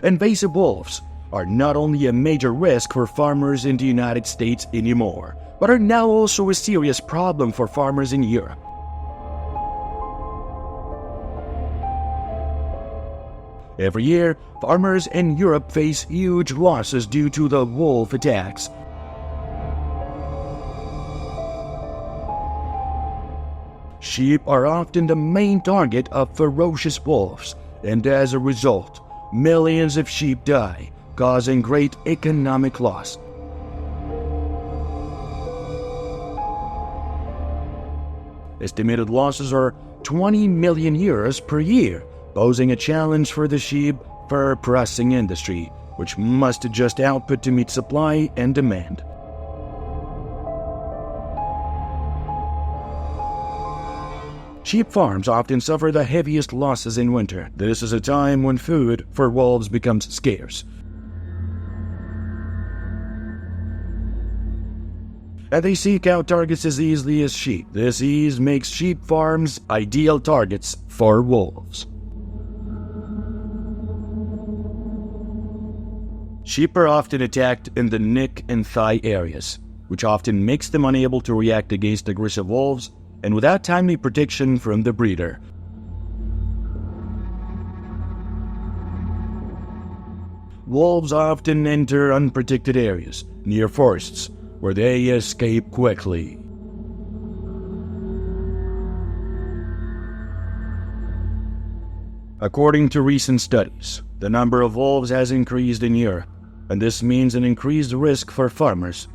Invasive wolves are not only a major risk for farmers in the United States anymore, but are now also a serious problem for farmers in Europe. Every year, farmers in Europe face huge losses due to the wolf attacks. Sheep are often the main target of ferocious wolves, and as a result, millions of sheep die, causing great economic loss. Estimated losses are 20 million euros per year, posing a challenge for the sheep fur processing industry, which must adjust output to meet supply and demand. Sheep farms often suffer the heaviest losses in winter. This is a time when food for wolves becomes scarce. And they seek out targets as easily as sheep. This ease makes sheep farms ideal targets for wolves. Sheep are often attacked in the neck and thigh areas, which often makes them unable to react against aggressive wolves and without timely protection from the breeder. Wolves often enter unprotected areas near forests, where they escape quickly. According to recent studies, the number of wolves has increased in Europe, and this means an increased risk for farmers.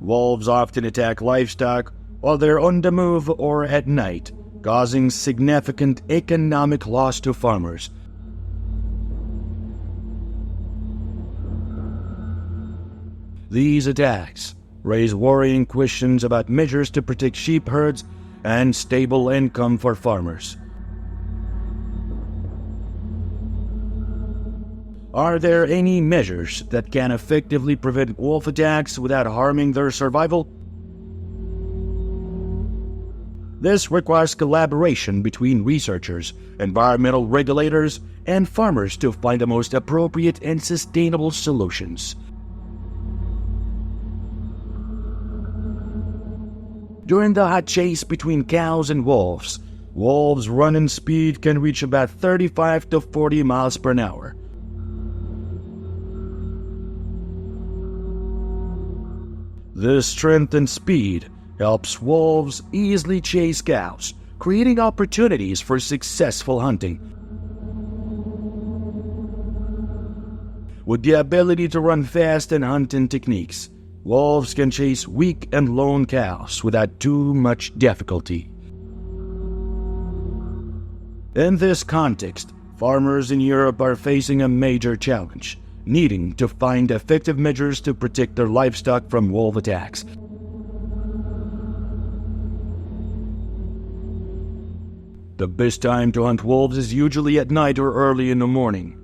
Wolves often attack livestock while they're on the move or at night, causing significant economic loss to farmers. These attacks raise worrying questions about measures to protect sheep herds and stable income for farmers. Are there any measures that can effectively prevent wolf attacks without harming their survival? This requires collaboration between researchers, environmental regulators, and farmers to find the most appropriate and sustainable solutions. During the hot chase between cows and wolves running speed can reach about 35 to 40 miles per hour. This strength and speed helps wolves easily chase cows, creating opportunities for successful hunting. With the ability to run fast and hunting techniques, wolves can chase weak and lone cows without too much difficulty. In this context, farmers in Europe are facing a major challenge, needing to find effective measures to protect their livestock from wolf attacks. The best time to hunt wolves is usually at night or early in the morning.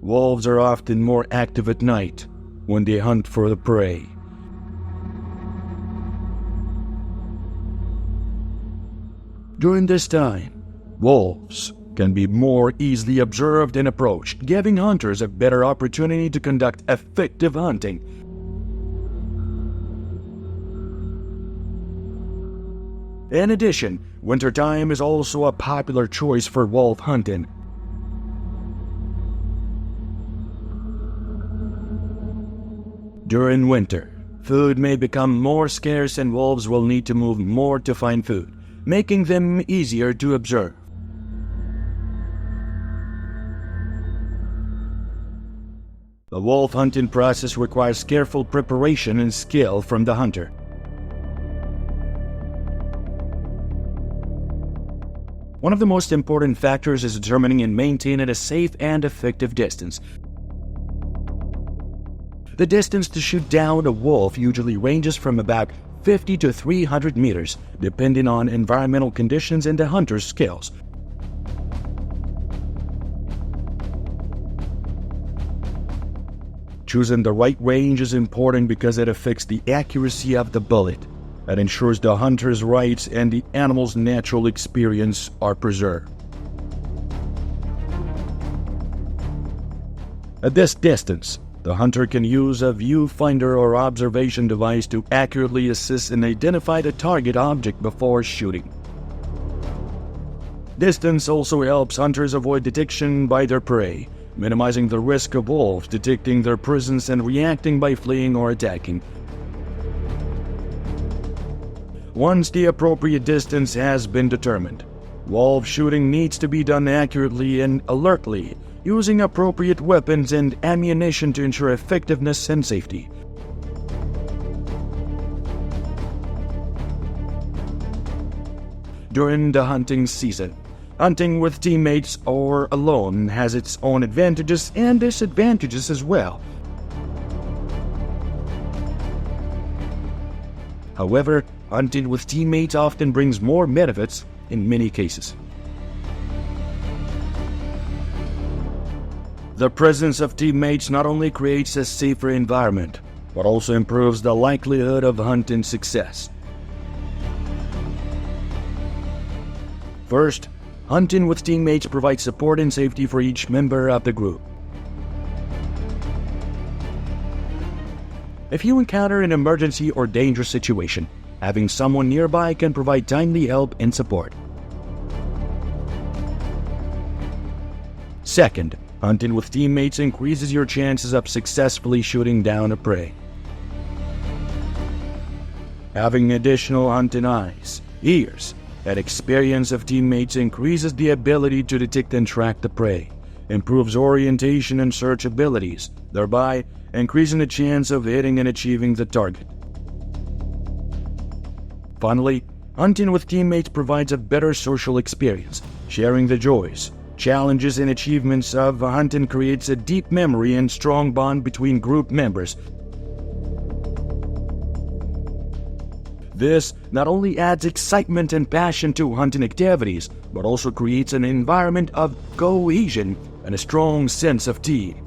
Wolves are often more active at night when they hunt for the prey. During this time, wolves can be more easily observed and approached, giving hunters a better opportunity to conduct effective hunting. In addition, wintertime is also a popular choice for wolf hunting. During winter, food may become more scarce and wolves will need to move more to find food, making them easier to observe. The wolf hunting process requires careful preparation and skill from the hunter. One of the most important factors is determining and maintaining a safe and effective distance. The distance to shoot down a wolf usually ranges from about 50 to 300 meters, depending on environmental conditions and the hunter's skills. Choosing the right range is important because it affects the accuracy of the bullet. It ensures the hunter's rights and the animal's natural experience are preserved. At this distance, the hunter can use a viewfinder or observation device to accurately assess and identify the target object before shooting. Distance also helps hunters avoid detection by their prey, minimizing the risk of wolves detecting their presence and reacting by fleeing or attacking. Once the appropriate distance has been determined, wolf shooting needs to be done accurately and alertly, using appropriate weapons and ammunition to ensure effectiveness and safety. During the hunting season, hunting with teammates or alone has its own advantages and disadvantages as well. However, hunting with teammates often brings more benefits in many cases. The presence of teammates not only creates a safer environment, but also improves the likelihood of hunting success. First, hunting with teammates provides support and safety for each member of the group. If you encounter an emergency or dangerous situation, having someone nearby can provide timely help and support. Second, hunting with teammates increases your chances of successfully shooting down a prey. Having additional hunting eyes, ears, and experience of teammates increases the ability to detect and track the prey, improves orientation and search abilities, thereby increasing the chance of hitting and achieving the target. Finally, hunting with teammates provides a better social experience. Sharing the joys, challenges, and achievements of hunting creates a deep memory and strong bond between group members. This not only adds excitement and passion to hunting activities, but also creates an environment of cohesion and a strong sense of team.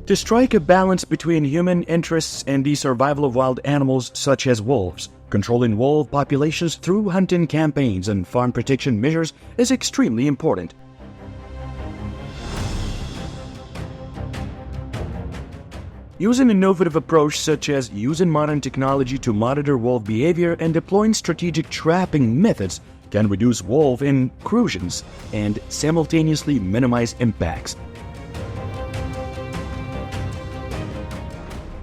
To strike a balance between human interests and the survival of wild animals such as wolves, controlling wolf populations through hunting campaigns and farm protection measures is extremely important. Using an innovative approach such as using modern technology to monitor wolf behavior and deploying strategic trapping methods can reduce wolf intrusions and simultaneously minimize impacts.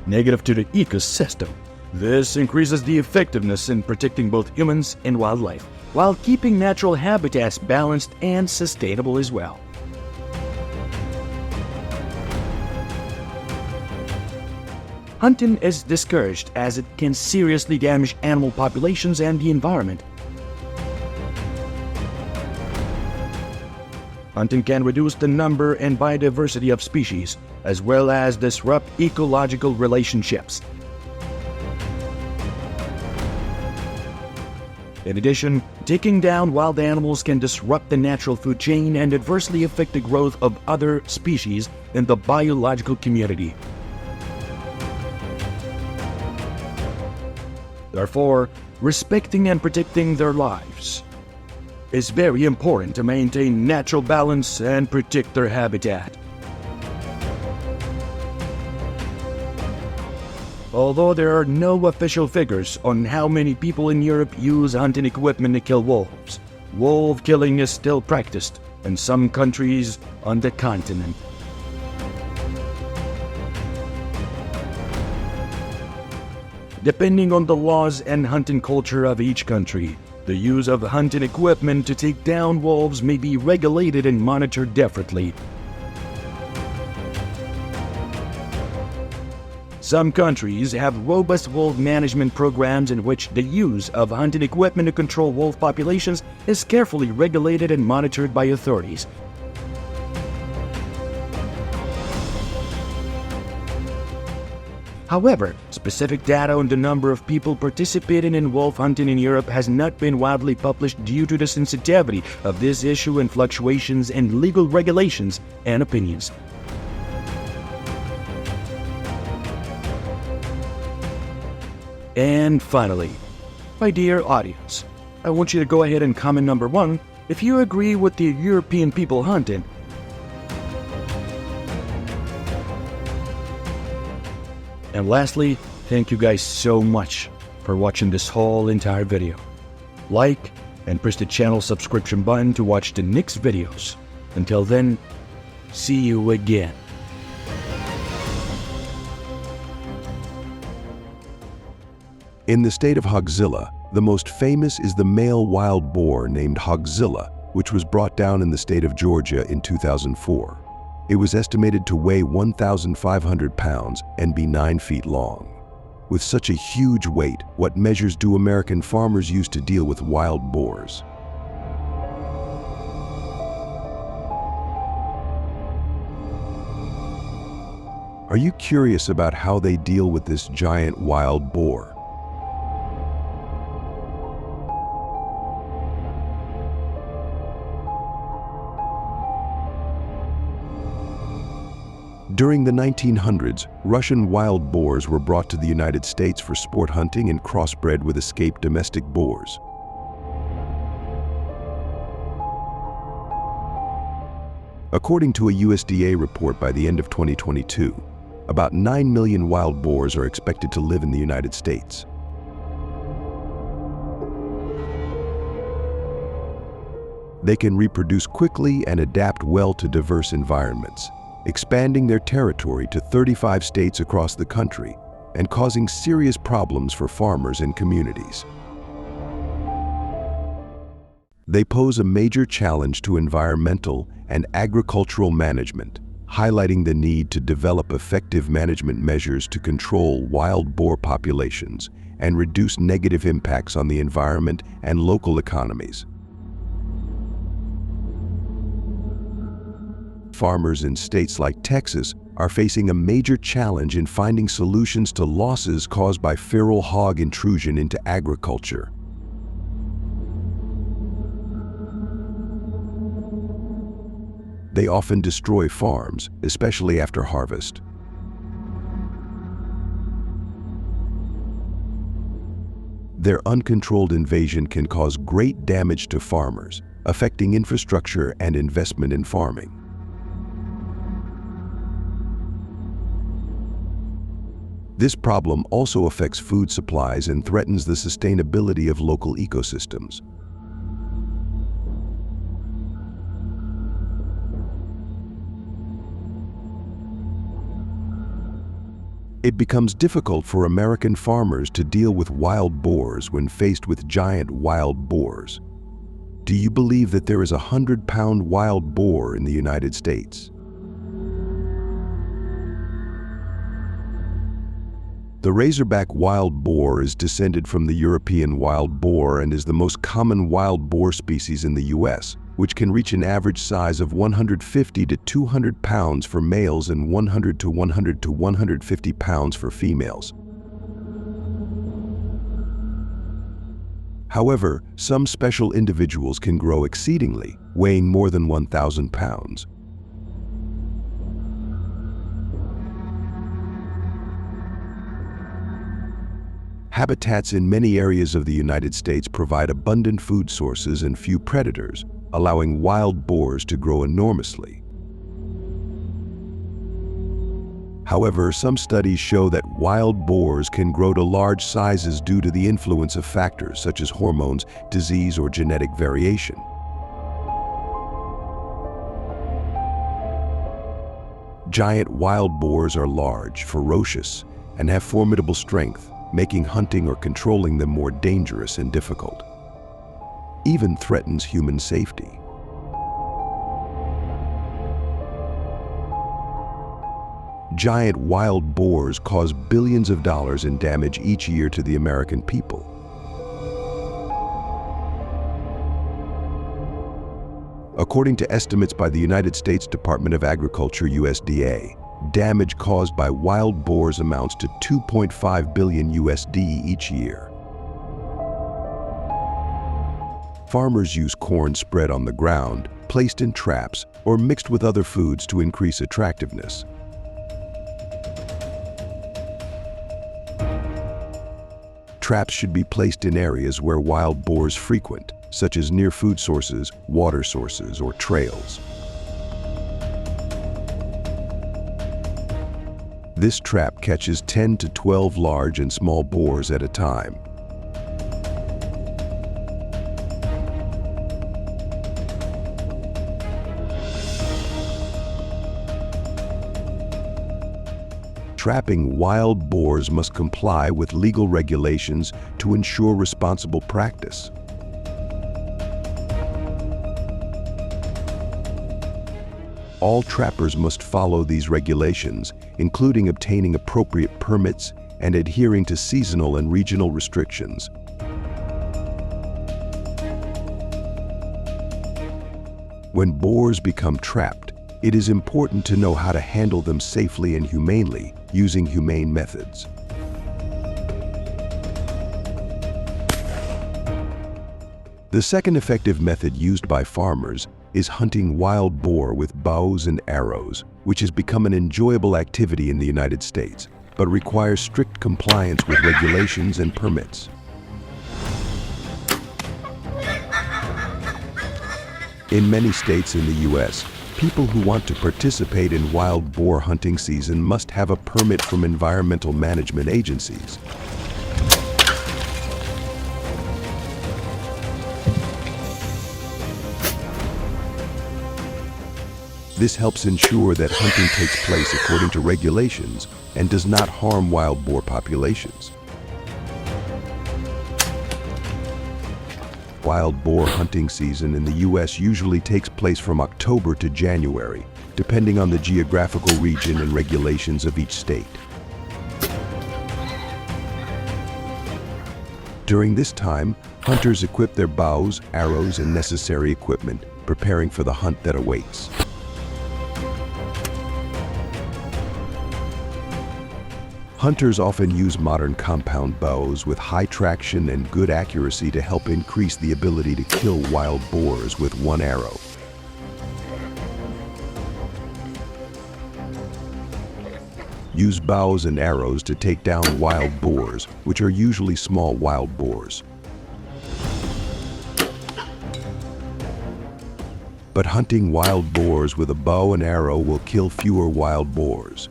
Negative to the ecosystem. This increases the effectiveness in protecting both humans and wildlife, while keeping natural habitats balanced and sustainable as well. Hunting is discouraged as it can seriously damage animal populations and the environment. Hunting can reduce the number and biodiversity of species, as well as disrupt ecological relationships. In addition, taking down wild animals can disrupt the natural food chain and adversely affect the growth of other species in the biological community. Therefore, respecting and protecting their lives is very important to maintain natural balance and protect their habitat. Although there are no official figures on how many people in Europe use hunting equipment to kill wolves, wolf killing is still practiced in some countries on the continent. Depending on the laws and hunting culture of each country, the use of hunting equipment to take down wolves may be regulated and monitored differently. Some countries have robust wolf management programs in which the use of hunting equipment to control wolf populations is carefully regulated and monitored by authorities. However, specific data on the number of people participating in wolf hunting in Europe has not been widely published due to the sensitivity of this issue and fluctuations in legal regulations and opinions. And finally, my dear audience, I want you to go ahead and comment number 1 if you agree with the European people hunting. And lastly, thank you guys so much for watching this whole entire video. Like and press the channel subscription button to watch the next videos. Until then, see you again. In the state of Hogzilla, the most famous is the male wild boar named Hogzilla, which was brought down in the state of Georgia in 2004. It was estimated to weigh 1,500 pounds and be 9 feet long. With such a huge weight, what measures do American farmers use to deal with wild boars? Are you curious about how they deal with this giant wild boar? During the 1900s, Russian wild boars were brought to the United States for sport hunting and crossbred with escaped domestic boars. According to a USDA report, by the end of 2022, about 9 million wild boars are expected to live in the United States. They can reproduce quickly and adapt well to diverse environments, expanding their territory to 35 states across the country and causing serious problems for farmers and communities. They pose a major challenge to environmental and agricultural management, highlighting the need to develop effective management measures to control wild boar populations and reduce negative impacts on the environment and local economies. Farmers in states like Texas are facing a major challenge in finding solutions to losses caused by feral hog intrusion into agriculture. They often destroy farms, especially after harvest. Their uncontrolled invasion can cause great damage to farmers, affecting infrastructure and investment in farming. This problem also affects food supplies and threatens the sustainability of local ecosystems. It becomes difficult for American farmers to deal with wild boars when faced with giant wild boars. Do you believe that there is a 100-pound wild boar in the United States? The razorback wild boar is descended from the European wild boar and is the most common wild boar species in the U.S., which can reach an average size of 150 to 200 pounds for males and 100 to 150 pounds for females. However, some special individuals can grow exceedingly, weighing more than 1,000 pounds. Habitats in many areas of the United States provide abundant food sources and few predators, allowing wild boars to grow enormously. However, some studies show that wild boars can grow to large sizes due to the influence of factors such as hormones, disease, or genetic variation. Giant wild boars are large, ferocious, and have formidable strength, making hunting or controlling them more dangerous and difficult. Even threatens human safety. Giant wild boars cause billions of dollars in damage each year to the American people. According to estimates by the United States Department of Agriculture, USDA, damage caused by wild boars amounts to $2.5 billion USD each year. Farmers use corn spread on the ground, placed in traps, or mixed with other foods to increase attractiveness. Traps should be placed in areas where wild boars frequent, such as near food sources, water sources, or trails. This trap catches 10 to 12 large and small boars at a time. Trapping wild boars must comply with legal regulations to ensure responsible practice. All trappers must follow these regulations, including obtaining appropriate permits and adhering to seasonal and regional restrictions. When boars become trapped, it is important to know how to handle them safely and humanely using humane methods. The second effective method used by farmers is hunting wild boar with bows and arrows, which has become an enjoyable activity in the United States, but requires strict compliance with regulations and permits. In many states in the U.S., people who want to participate in wild boar hunting season must have a permit from environmental management agencies. This helps ensure that hunting takes place according to regulations and does not harm wild boar populations. Wild boar hunting season in the U.S. usually takes place from October to January, depending on the geographical region and regulations of each state. During this time, hunters equip their bows, arrows, and necessary equipment, preparing for the hunt that awaits. Hunters often use modern compound bows with high traction and good accuracy to help increase the ability to kill wild boars with one arrow. Use bows and arrows to take down wild boars, which are usually small wild boars. But hunting wild boars with a bow and arrow will kill fewer wild boars.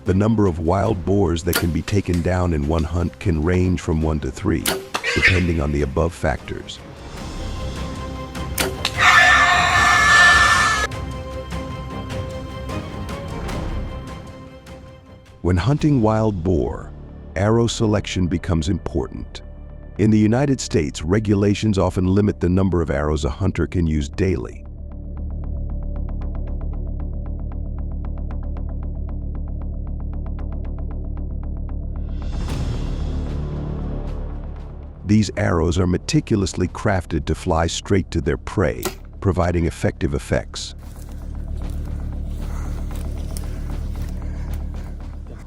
The number of wild boars that can be taken down in one hunt can range from 1 to 3, depending on the above factors. When hunting wild boar, arrow selection becomes important. In the United States, regulations often limit the number of arrows a hunter can use daily. These arrows are meticulously crafted to fly straight to their prey, providing effective effects.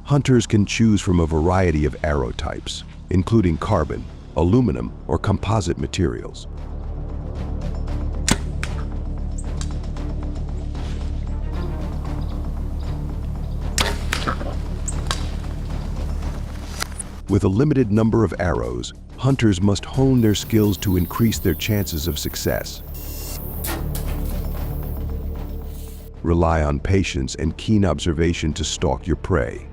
Hunters can choose from a variety of arrow types, including carbon, aluminum, or composite materials. With a limited number of arrows, hunters must hone their skills to increase their chances of success. Rely on patience and keen observation to stalk your prey.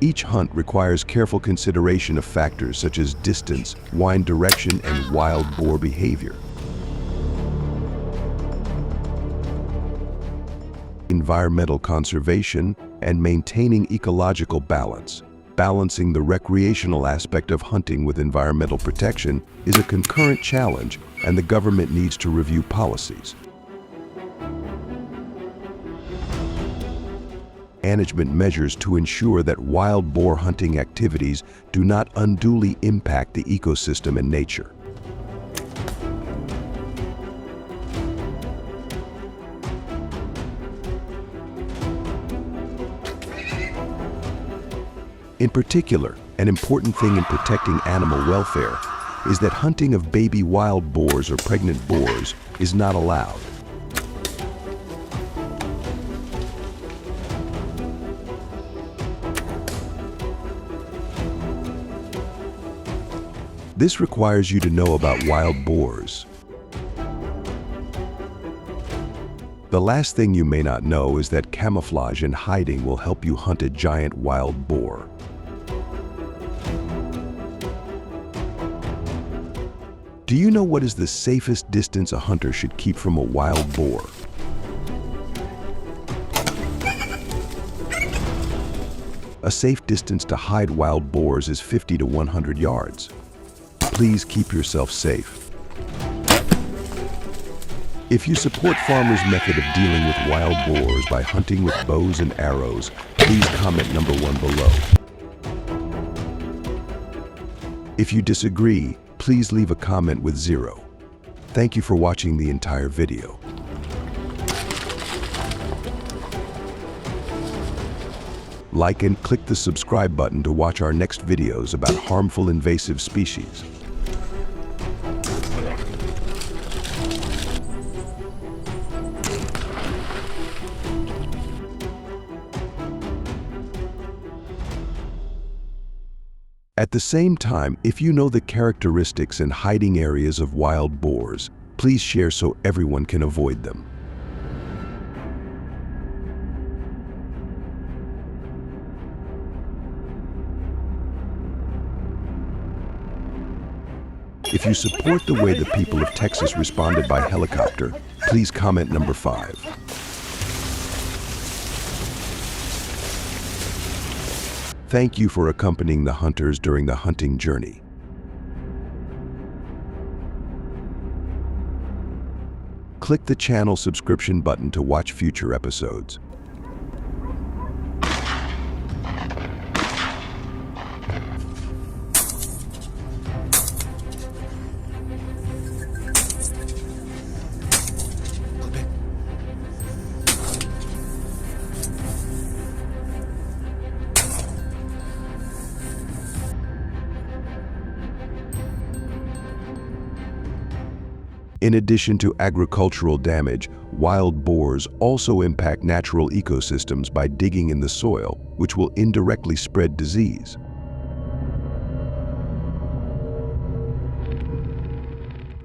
Each hunt requires careful consideration of factors such as distance, wind direction, and wild boar behavior. Environmental conservation and maintaining ecological balance. Balancing the recreational aspect of hunting with environmental protection is a concurrent challenge, and the government needs to review policies. Management measures to ensure that wild boar hunting activities do not unduly impact the ecosystem and nature. In particular, an important thing in protecting animal welfare is that hunting of baby wild boars or pregnant boars is not allowed. This requires you to know about wild boars. The last thing you may not know is that camouflage and hiding will help you hunt a giant wild boar. Do you know what is the safest distance a hunter should keep from a wild boar? A safe distance to hide wild boars is 50 to 100 yards. Please keep yourself safe. If you support farmers' method of dealing with wild boars by hunting with bows and arrows, please comment number 1 below. If you disagree, please leave a comment with 0. Thank you for watching the entire video. Like and click the subscribe button to watch our next videos about harmful invasive species. At the same time, if you know the characteristics and hiding areas of wild boars, please share so everyone can avoid them. If you support the way the people of Texas responded by helicopter, please comment number 5. Thank you for accompanying the hunters during the hunting journey. Click the channel subscription button to watch future episodes. In addition to agricultural damage, wild boars also impact natural ecosystems by digging in the soil, which will indirectly spread disease.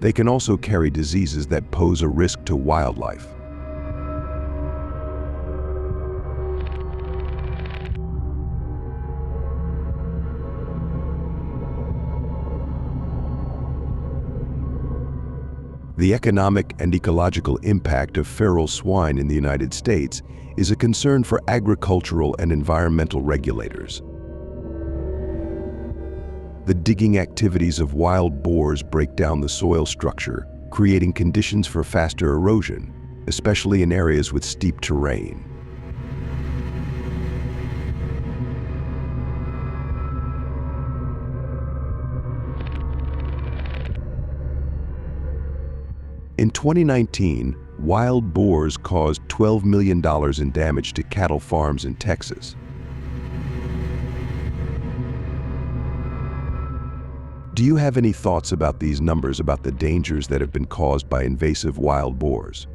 They can also carry diseases that pose a risk to wildlife. The economic and ecological impact of feral swine in the United States is a concern for agricultural and environmental regulators. The digging activities of wild boars break down the soil structure, creating conditions for faster erosion, especially in areas with steep terrain. In 2019, wild boars caused $12 million in damage to cattle farms in Texas. Do you have any thoughts about these numbers, about the dangers that have been caused by invasive wild boars?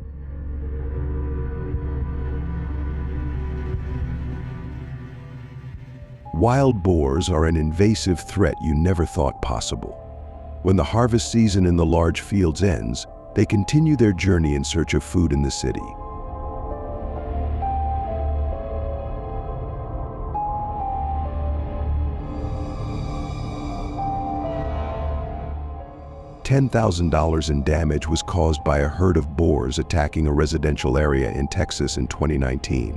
Wild boars are an invasive threat you never thought possible. When the harvest season in the large fields ends, they continue their journey in search of food in the city. $10,000 in damage was caused by a herd of boars attacking a residential area in Texas in 2019.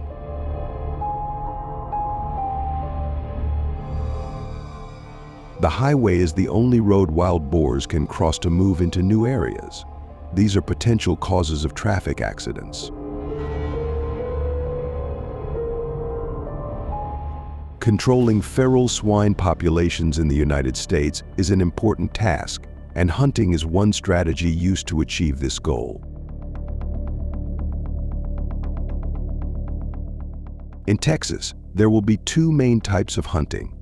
The highway is the only road wild boars can cross to move into new areas. These are potential causes of traffic accidents. Controlling feral swine populations in the United States is an important task, and hunting is one strategy used to achieve this goal. In Texas, there will be 2 main types of hunting.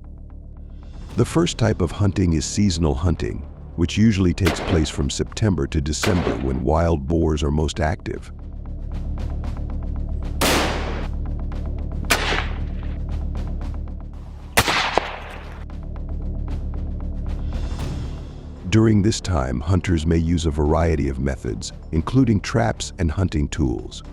The first type of hunting is seasonal hunting, which usually takes place from September to December when wild boars are most active. During this time, hunters may use a variety of methods, including traps and hunting tools.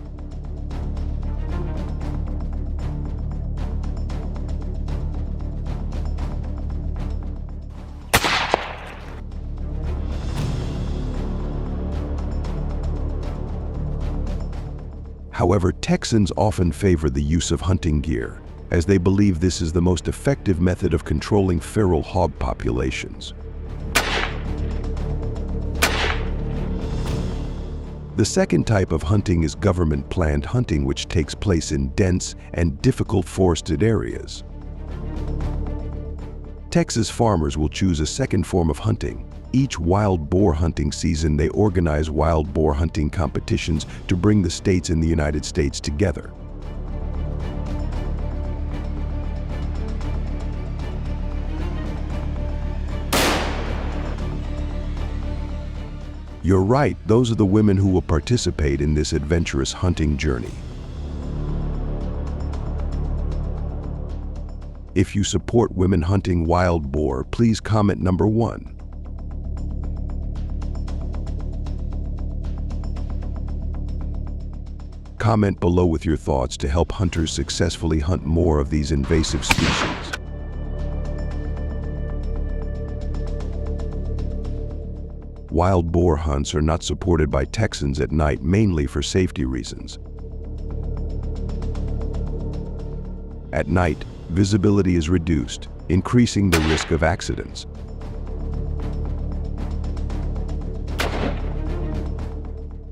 However, Texans often favor the use of hunting gear, as they believe this is the most effective method of controlling feral hog populations. The second type of hunting is government-planned hunting, which takes place in dense and difficult forested areas. Texas farmers will choose a second form of hunting. Each wild boar hunting season, they organize wild boar hunting competitions to bring the states in the United States together. You're right, those are the women who will participate in this adventurous hunting journey. If you support women hunting wild boar, please comment number 1. Comment below with your thoughts to help hunters successfully hunt more of these invasive species. Wild boar hunts are not supported by Texans at night, mainly for safety reasons. At night, visibility is reduced, increasing the risk of accidents.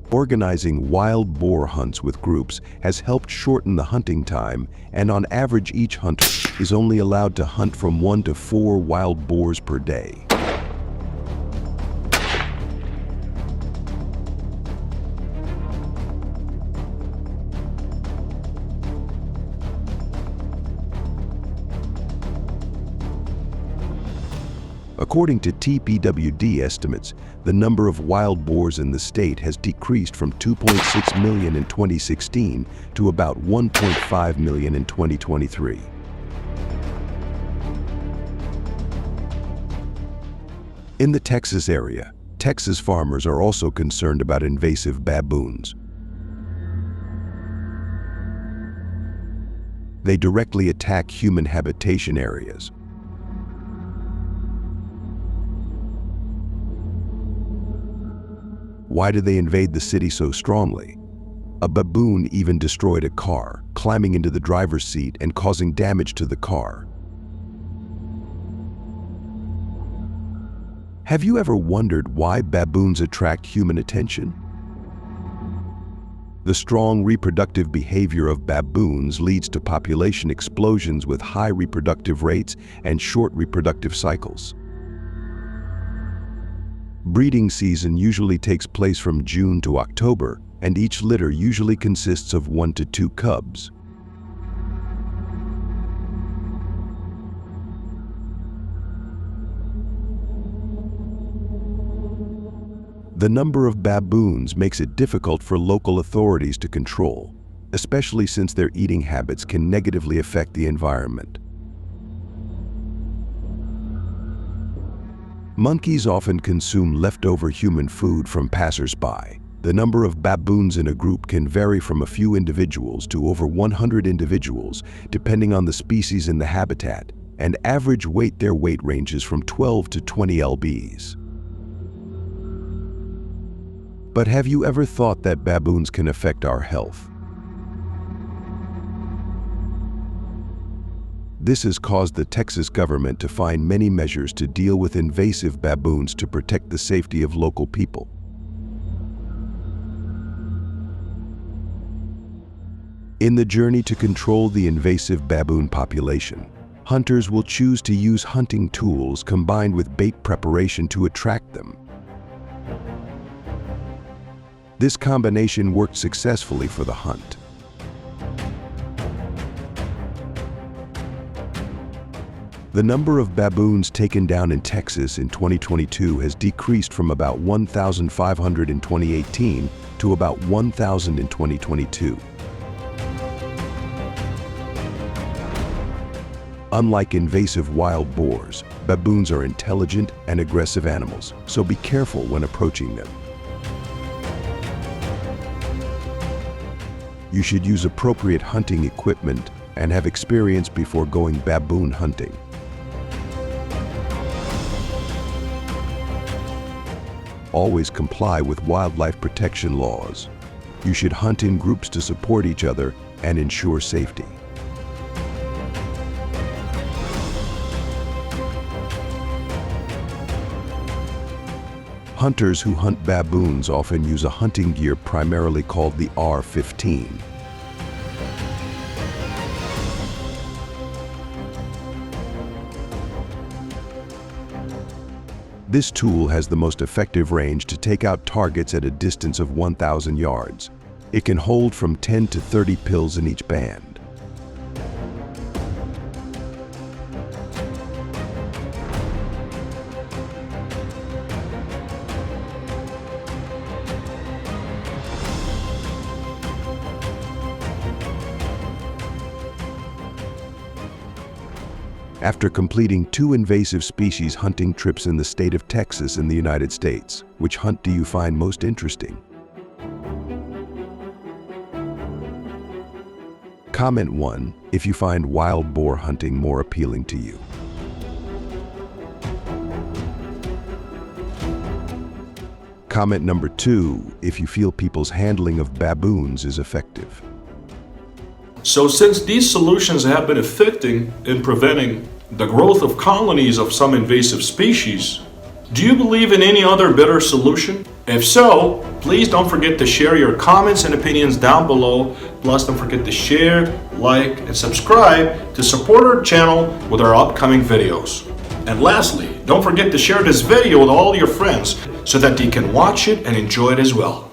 Organizing wild boar hunts with groups has helped shorten the hunting time, and on average each hunter is only allowed to hunt from 1 to 4 wild boars per day. According to TPWD estimates, the number of wild boars in the state has decreased from 2.6 million in 2016 to about 1.5 million in 2023. In the Texas area, Texas farmers are also concerned about invasive baboons. They directly attack human habitation areas. Why do they invade the city so strongly? A baboon even destroyed a car, climbing into the driver's seat and causing damage to the car. Have you ever wondered why baboons attract human attention? The strong reproductive behavior of baboons leads to population explosions with high reproductive rates and short reproductive cycles. Breeding season usually takes place from June to October, and each litter usually consists of 1 to 2 cubs. The number of baboons makes it difficult for local authorities to control, especially since their eating habits can negatively affect the environment. Monkeys often consume leftover human food from passers-by. The number of baboons in a group can vary from a few individuals to over 100 individuals, depending on the species and the habitat, and average weight ranges from 12 to 20 lbs. But have you ever thought that baboons can affect our health? This has caused the Texas government to find many measures to deal with invasive baboons to protect the safety of local people. In the journey to control the invasive baboon population, hunters will choose to use hunting tools combined with bait preparation to attract them. This combination worked successfully for the hunt. The number of baboons taken down in Texas in 2022 has decreased from about 1,500 in 2018 to about 1,000 in 2022. Unlike invasive wild boars, baboons are intelligent and aggressive animals, so be careful when approaching them. You should use appropriate hunting equipment and have experience before going baboon hunting. Always comply with wildlife protection laws. You should hunt in groups to support each other and ensure safety. Hunters who hunt baboons often use a hunting gear primarily called the R-15. This tool has the most effective range to take out targets at a distance of 1,000 yards. It can hold from 10 to 30 pills in each band. After completing 2 invasive species hunting trips in the state of Texas in the United States, which hunt do you find most interesting? Comment 1 if you find wild boar hunting more appealing to you. Comment number 2 if you feel people's handling of baboons is effective. So since these solutions have been effective in preventing the growth of colonies of some invasive species, do you believe in any other better solution? If so, please don't forget to share your comments and opinions down below. Plus, don't forget to share, like, and subscribe to support our channel with our upcoming videos. And lastly, don't forget to share this video with all your friends so that they can watch it and enjoy it as well.